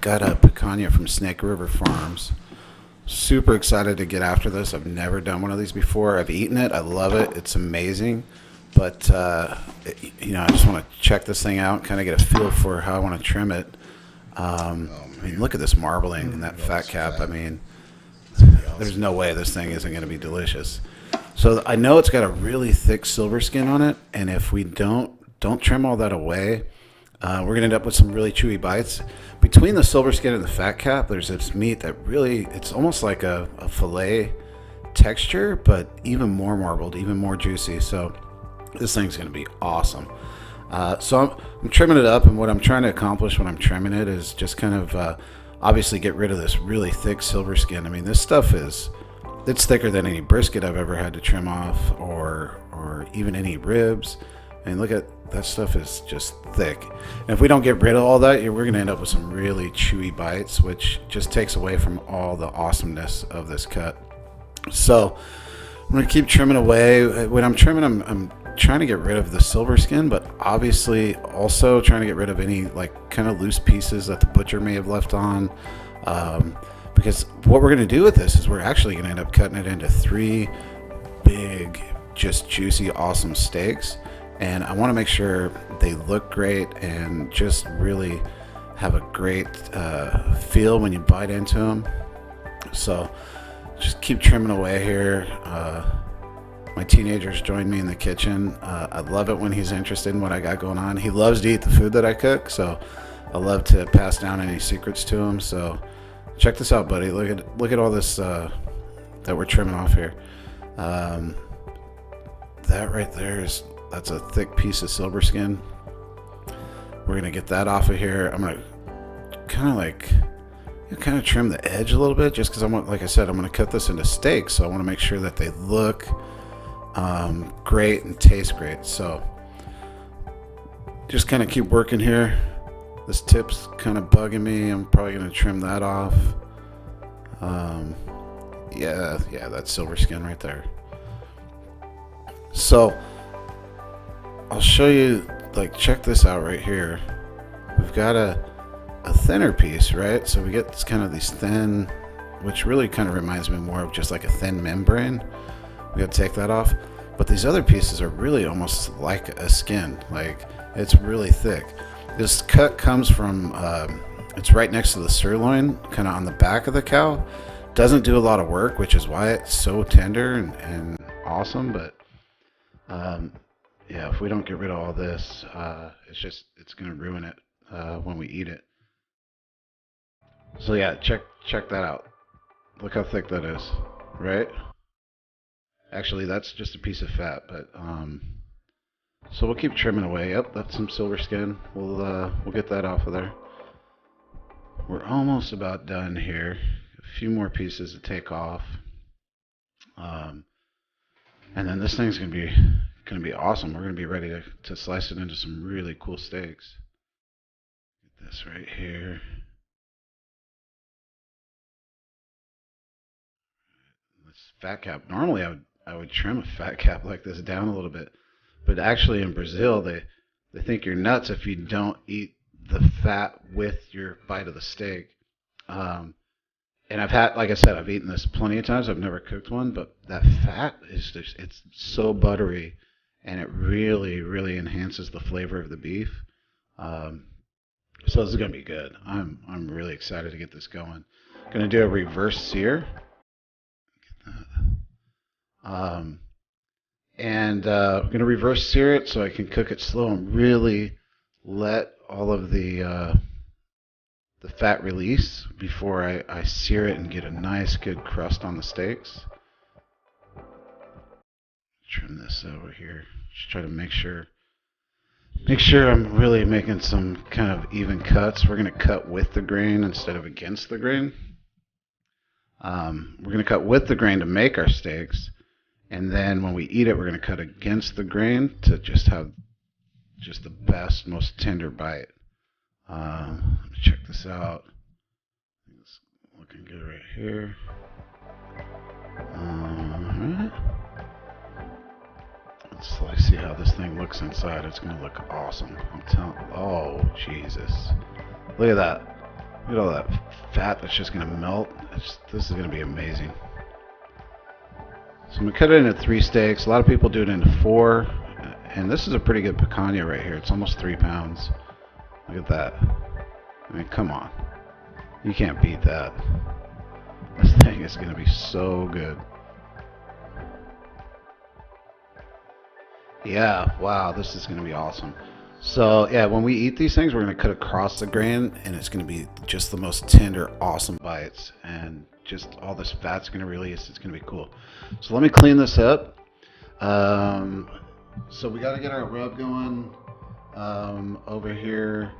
got a picanha from Snake River Farms. Super excited to get after this. I've never done one of these before. I've eaten it. I love it. It's amazing. But, I just want to check this thing out, kind of get a feel for how I want to trim it. Look at this marbling and that fat cap. I mean, there's no way this thing isn't going to be delicious. So I know it's got a really thick silver skin on it, and if we don't trim all that away, we're going to end up with some really chewy bites. Between the silver skin and the fat cap, there's this meat that really, it's almost like a fillet texture, but even more marbled, even more juicy. So this thing's going to be awesome. So I'm trimming it up, and what I'm trying to accomplish when I'm trimming it is just kind of obviously get rid of this really thick silver skin. I mean, this stuff it's thicker than any brisket I've ever had to trim off, or even any ribs. And look at that stuff is just thick. And if we don't get rid of all that, we're going to end up with some really chewy bites, which just takes away from all the awesomeness of this cut. So I'm going to keep trimming away. When I'm trimming, I'm trying to get rid of the silver skin, but obviously also trying to get rid of any like kind of loose pieces that the butcher may have left on. Because what we're going to do with this is we're actually going to end up cutting it into 3 big, just juicy, awesome steaks. And I want to make sure they look great and just really have a great feel when you bite into them. So just keep trimming away here. My teenagers joined me in the kitchen. I love it when he's interested in what I got going on. He loves to eat the food that I cook, so I love to pass down any secrets to him. So check this out, buddy. Look at all this that we're trimming off here. That right there that's a thick piece of silver skin. We're gonna get that off of here. I'm gonna kind of trim the edge a little bit, just because like I said, I'm gonna cut this into steaks, so I want to make sure that they look great and taste great. So just kind of keep working here. This tip's kind of bugging me. I'm probably gonna trim that off. Yeah, that's silver skin right there. So I'll show you, check this out right here. We've got a thinner piece, right? So we get these thin, which really kind of reminds me more of just like a thin membrane. We got to take that off. But these other pieces are really almost like a skin. It's really thick. This cut comes from, it's right next to the sirloin, kind of on the back of the cow. Doesn't do a lot of work, which is why it's so tender and awesome. But yeah, if we don't get rid of all this, it's going to ruin it when we eat it. So yeah, check that out. Look how thick that is, right? Actually, that's just a piece of fat, but so we'll keep trimming away. Yep, that's some silver skin. We'll get that off of there. We're almost about done here. A few more pieces to take off, and then this thing's gonna be awesome. We're gonna be ready to slice it into some really cool steaks. Get this right here. This fat cap. Normally, I would trim a fat cap like this down a little bit, but actually in Brazil they think you're nuts if you don't eat the fat with your bite of the steak. And like I said, I've eaten this plenty of times. I've never cooked one, but that fat it's so buttery, and it really, really enhances the flavor of the beef. So this is gonna be good. I'm really excited to get this going. Gonna do a reverse sear. Get that. And I'm gonna reverse sear it so I can cook it slow and really let all of the fat release before I sear it and get a nice good crust on the steaks. Trim this over here. Just try to make sure I'm really making some kind of even cuts. We're going to cut with the grain instead of against the grain. We're going to cut with the grain to make our steaks, and then when we eat it, we're going to cut against the grain to just have just the best, most tender bite. Let me check this out. It's looking good right here. Alright. Let's see how this thing looks inside. It's going to look awesome. I'm telling. Oh, Jesus. Look at that. Look at all that fat that's just going to melt. This is going to be amazing. So I'm going to cut it into 3 steaks. A lot of people do it into 4. And this is a pretty good picanha right here. It's almost 3 pounds. Look at that. I mean, come on. You can't beat that. This thing is going to be so good. Yeah, wow, this is going to be awesome. So, yeah, when we eat these things, we're going to cut across the grain, and it's going to be just the most tender, awesome bites. And just all this fat's going to release. It's going to be cool. So let me clean this up. So we got to get our rub going over here.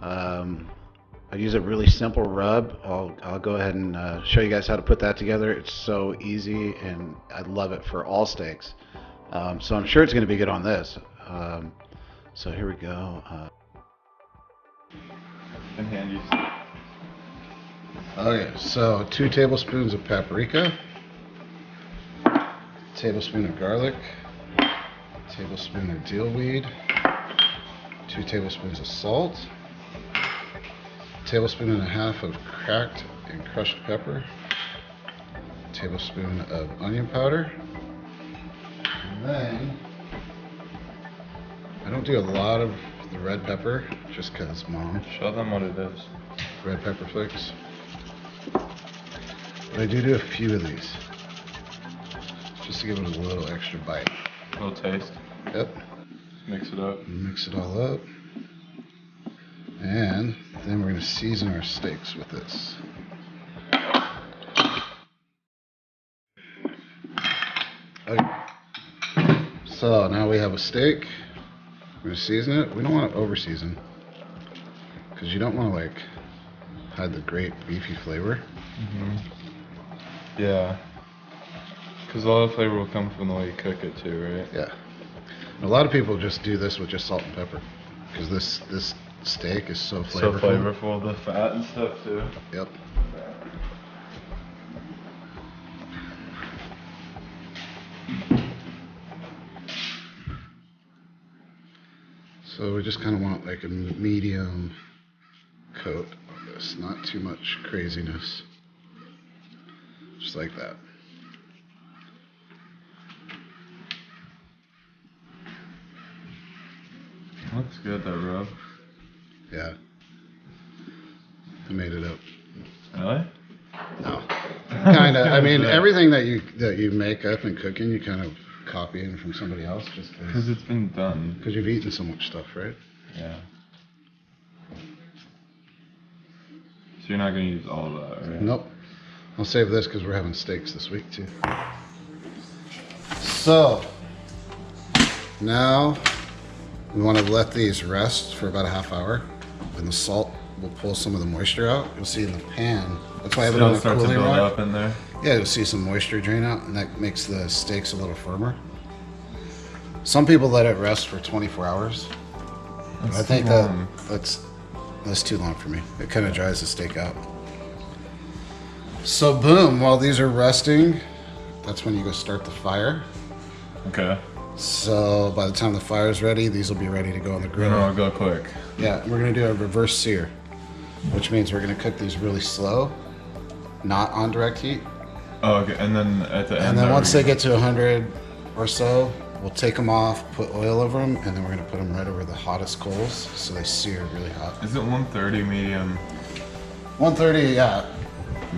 I use a really simple rub. I'll go ahead and show you guys how to put that together. It's so easy, and I love it for all steaks. So I'm sure it's going to be good on this. So here we go. Okay, so 2 tablespoons of paprika, tablespoon of garlic, tablespoon of dill weed, 2 tablespoons of salt, tablespoon and a half of cracked and crushed pepper, tablespoon of onion powder, and then I don't do a lot of the red pepper just because Mom. Show them what it is. Red pepper flakes. But I do a few of these just to give it a little extra bite. A little taste. Yep. Mix it up. Mix it all up. And then we're going to season our steaks with this. Okay. So now we have a steak. We're going to season it. We don't want to over season because you don't want to like hide the great beefy flavor. Mm-hmm. Yeah. Because a lot of flavor will come from the way you cook it too, right? Yeah. And a lot of people just do this with just salt and pepper because this steak is so flavorful. So flavorful, the fat and stuff too. Yep. So we just kind of want like a medium coat of this, not too much craziness. Just like that. Looks good, that rub. Yeah. I made it up. Really? No. Kind of. I mean, everything that you make up in cooking, you kind of copy in from somebody else just because it's been done. Because you've eaten so much stuff, right? Yeah. So you're not going to use all of that, right? Nope. I'll save this because we're having steaks this week too. So now we want to let these rest for about a half hour, and the salt will pull some of the moisture out. You'll see in the pan. That's why I have it on a cooling rod. Up in there. Yeah, you'll see some moisture drain out, and that makes the steaks a little firmer. Some people let it rest for 24 hours. I think that's too long for me. It kind of dries the steak out. So boom, while these are resting, that's when you go start the fire. Okay. So by the time the fire's ready, these will be ready to go on the grill. I'll go quick. Yeah, we're gonna do a reverse sear, which means we're gonna cook these really slow, not on direct heat. Oh, okay. And then at the end. And then once they get to 100 or so, we'll take them off, put oil over them, and then we're gonna put them right over the hottest coals so they sear really hot. Is it 130 medium? 130, yeah.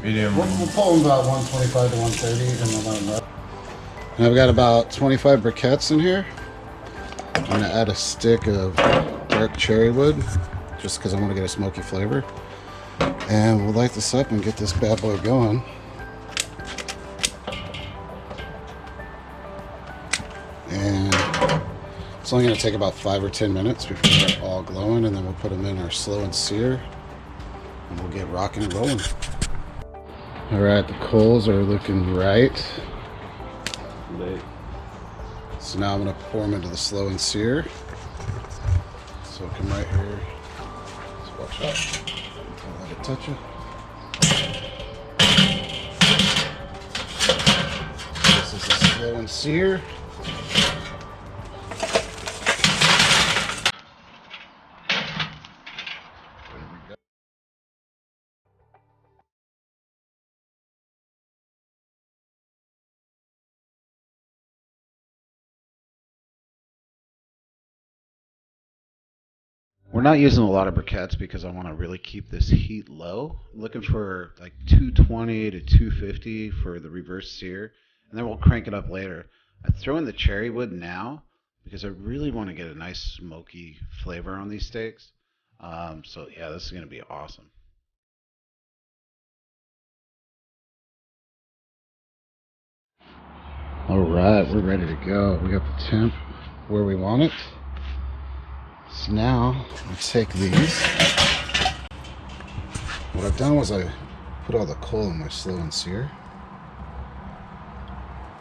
Medium. We'll pull them about 125 to 130 and then let them rest. And I've got about 25 briquettes in here. I'm gonna add a stick of dark cherry wood just because I want to get a smoky flavor. And we'll light this up and get this bad boy going. And it's only going to take about 5 or 10 minutes before they're all glowing, and then we'll put them in our slow and sear, and we'll get rocking and rolling. All right, the coals are looking right. So now I'm going to pour them into the slow and sear. So come right here. Just watch out. Don't let it touch you. This is a slow and sear. We're not using a lot of briquettes because I want to really keep this heat low. I'm looking for like 220 to 250 for the reverse sear, and then we'll crank it up later. I throw in the cherry wood now because I really want to get a nice smoky flavor on these steaks. So yeah, this is going to be awesome. All right, we're ready to go. We got the temp where we want it. So now I take these. What I've done was I put all the coal in my slow and sear.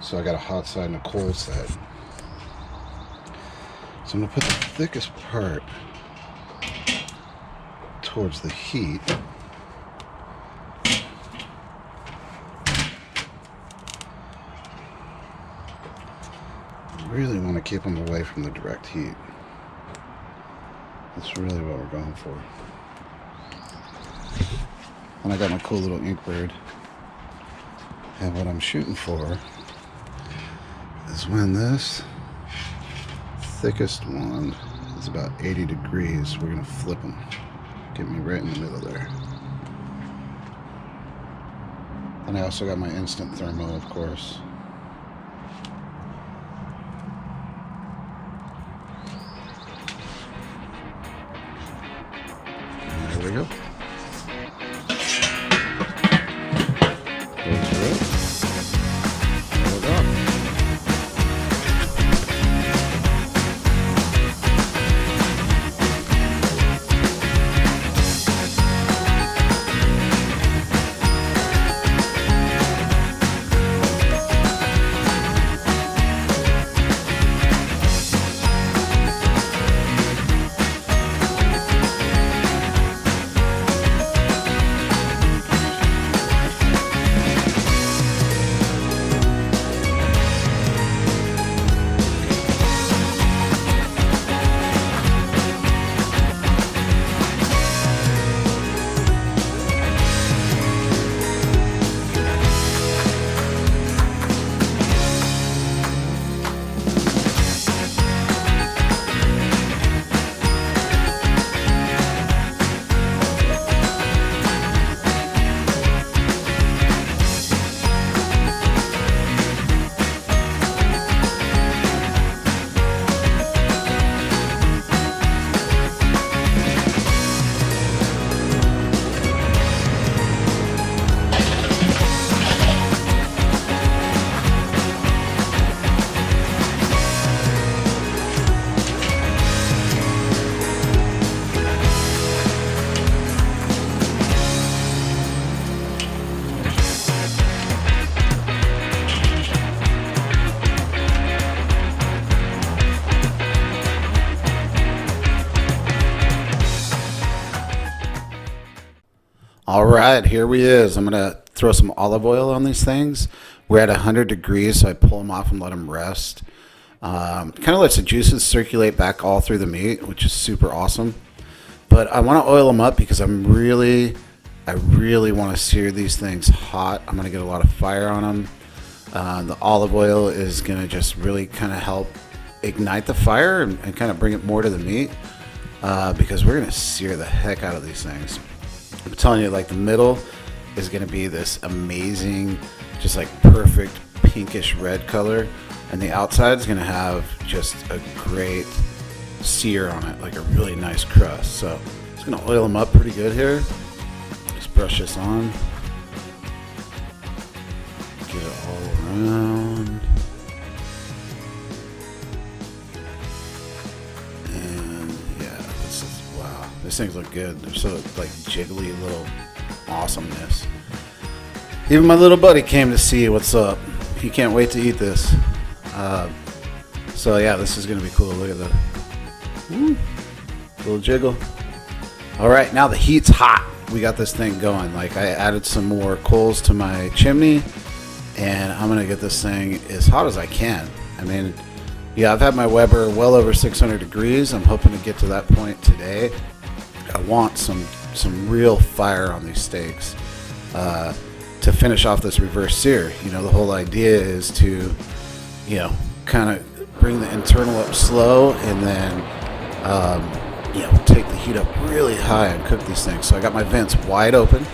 So I got a hot side and a cold side. So I'm going to put the thickest part towards the heat. Really want to keep them away from the direct heat. That's really what we're going for. And I got my cool little ink bird. And what I'm shooting for is when this thickest one is about 80 degrees, we're going to flip them. Get me right in the middle there. And I also got my instant thermo, of course. And there we go. All right, here we is. I'm going to throw some olive oil on these things. We're at 100 degrees, so I pull them off and let them rest. Kind of lets the juices circulate back all through the meat, which is super awesome. But I want to oil them up because I really want to sear these things hot. I'm going to get a lot of fire on them. The olive oil is going to just really kind of help ignite the fire and kind of bring it more to the meat because we're going to sear the heck out of these things. I'm telling you, like, the middle is going to be this amazing, just like perfect pinkish red color. And the outside is going to have just a great sear on it, like a really nice crust. So I'm just going to oil them up pretty good here. Just brush this on. Get it all around. And yeah, this is, wow. These things look good. They're so like jiggly little awesomeness. Even my little buddy came to see what's up. He can't wait to eat this. So yeah, this is gonna be cool. Look at the little jiggle. All right, now the heat's hot. We got this thing going. Like, I added some more coals to my chimney, and I'm gonna get this thing as hot as I can. I mean, yeah, I've had my Weber well over 600 degrees. I'm hoping to get to that point today. I want some real fire on these steaks to finish off this reverse sear. You know, the whole idea is to, you know, kind of bring the internal up slow and then we'll take the heat up really high and cook these things. So I got my vents wide open.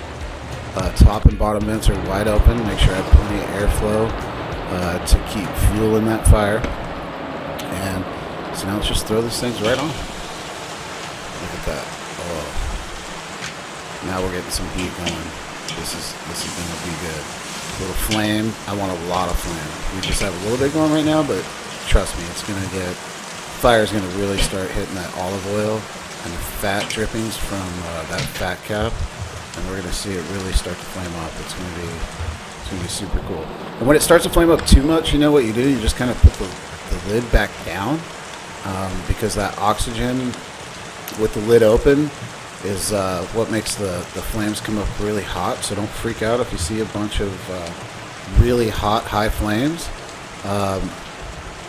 Top and bottom vents are wide open. Make sure I have plenty of airflow to keep fuel in that fire. And so now let's just throw these things right on. Look at that. Oh. Now we're getting some heat going. This is going to be good. A little flame. I want a lot of flame. We just have a little bit going right now, but trust me, it's going to get, fire's going to really start hitting that olive oil and the fat drippings from that fat cap. And we're going to see it really start to flame up. It's going to be super cool. And when it starts to flame up too much, you know what you do? You just kind of put the lid back down because that oxygen with the lid open is what makes the flames come up really hot. So don't freak out if you see a bunch of really hot, high flames.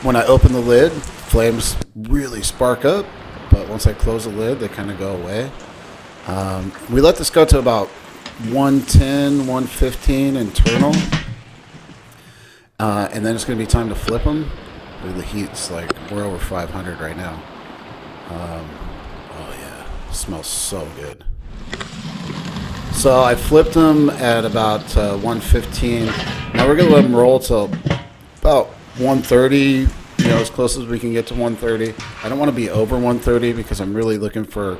When I open the lid, flames really spark up, but once I close the lid, they kind of go away. We let this go to about 110, 115 internal. And then it's going to be time to flip them. The heat's like, we're over 500 right now. Oh yeah, smells so good. So I flipped them at about 115. Now we're going to let them roll till about 130, as close as we can get to 130. I don't want to be over 130 because I'm really looking for,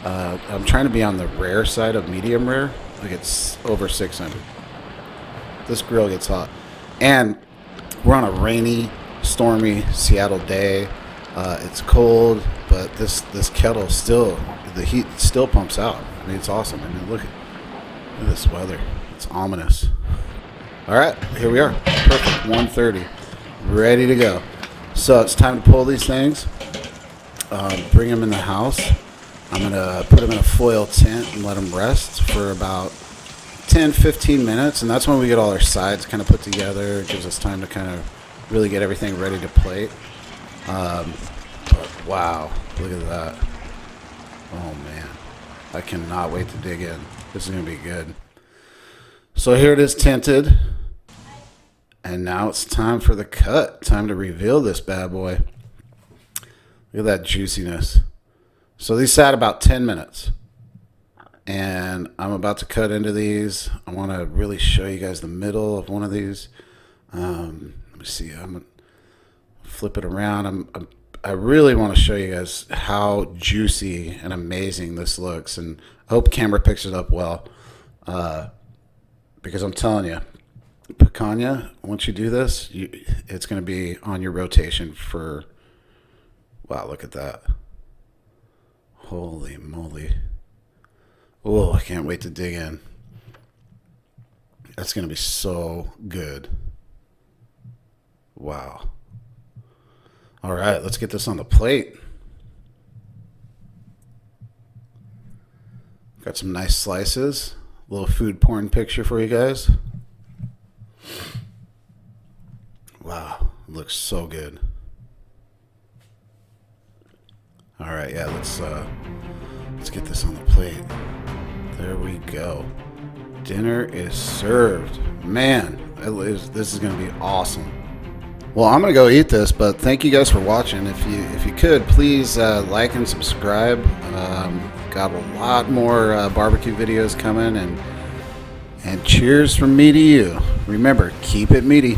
I'm trying to be on the rare side of medium rare. Like it's over 600. This grill gets hot. And we're on a rainy, stormy Seattle day. It's cold, but this kettle still, the heat still pumps out. I mean, it's awesome. I mean, look at this weather. It's ominous. All right, here we are. Perfect, 130. Ready to go. So it's time to pull these things, bring them in the house. I'm going to put them in a foil tent and let them rest for about 10-15 minutes, and that's when we get all our sides kind of put together. It gives us time to kind of really get everything ready to plate. But wow, look at that. Oh man, I cannot wait to dig in. This is going to be good. So here it is tinted, and now it's time for the cut. Time to reveal this bad boy. Look at that juiciness. So these sat about 10 minutes. And I'm about to cut into these. I want to really show you guys the middle of one of these. Let me see. I'm going to flip it around. I really want to show you guys how juicy and amazing this looks. And I hope camera picks it up well. Because I'm telling you, Picanha, once you do this, it's going to be on your rotation for... Wow, look at that. Holy moly. Oh, I can't wait to dig in. That's going to be so good. Wow. All right, let's get this on the plate. Got some nice slices. A little food porn picture for you guys. Wow, it looks so good. All right, yeah, let's get this on the plate. There we go. Dinner is served. Man, this is going to be awesome. Well, I'm going to go eat this, but thank you guys for watching. If you could, please like and subscribe. Got a lot more barbecue videos coming, and cheers from me to you. Remember, keep it meaty.